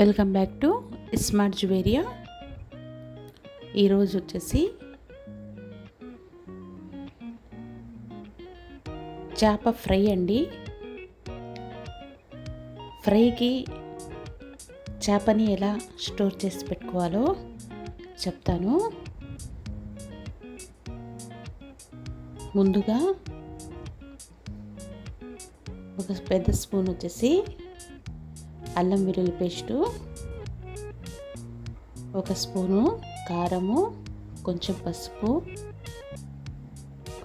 Welcome back to smart Juveria. ఈరోజు వచ్చేసి చేప ఫ్రై అండి. ఫ్రైకి చేపని ఎలా స్టోర్ చేసి పెట్టుకోవాలో చెప్తాను. ముందుగా ఒక పెద్ద స్పూన్ వచ్చేసి అల్లం వెల్లుల్లి పేస్టు, ఒక స్పూను కారము, కొంచెం పసుపు,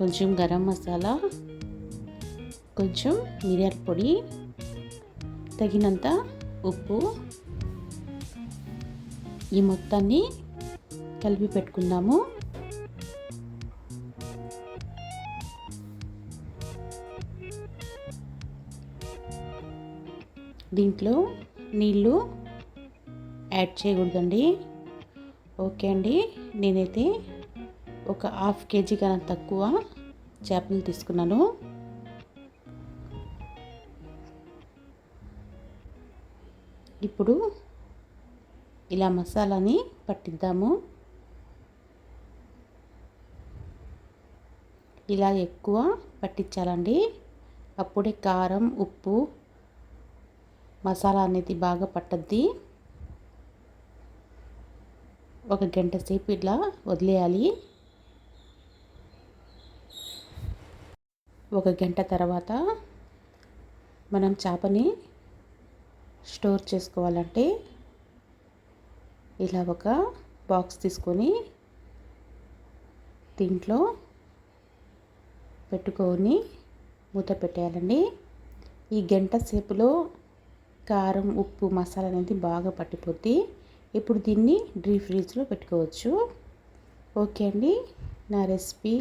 కొంచెం గరం మసాలా, కొంచెం మిరియాల పొడి, తగినంత ఉప్పు, ఈ మొత్తాన్ని కలిపి పెట్టుకుందాము. దీంట్లో నీళ్ళు యాడ్ చేయకూడదండి. ఓకే అండి, నేనైతే ఒక హాఫ్ కేజీ కన్నా తక్కువ చేపలు తీసుకున్నాను. ఇప్పుడు ఇలా మసాలాని పట్టిద్దాము. ఇలా ఎక్కువ పట్టించాలండి, అప్పుడే కారం ఉప్పు మసాలా అనేది బాగా పట్టద్ది. ఒక గంట సేపు ఇలా వదిలేయాలి. ఒక గంట తర్వాత మనం చేపని స్టోర్ చేసుకోవాలంటే ఇలా ఒక బాక్స్ తీసుకొని దీంట్లో పెట్టుకొని మూత పెట్టేయాలండి. ఈ గంట సేపులో కారం ఉప్పు మసాలా అనేది బాగా పట్టిపోద్ది. ఇప్పుడు దీన్ని డీప్ ఫ్రీజ్లో పెట్టుకోవచ్చు. ఓకే అండి, నా రెసిపీ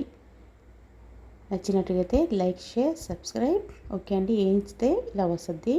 నచ్చినట్టుగైతే లైక్ షేర్ సబ్స్క్రైబ్. ఓకే అండి, వేయించితే ఇలా వస్తుంది.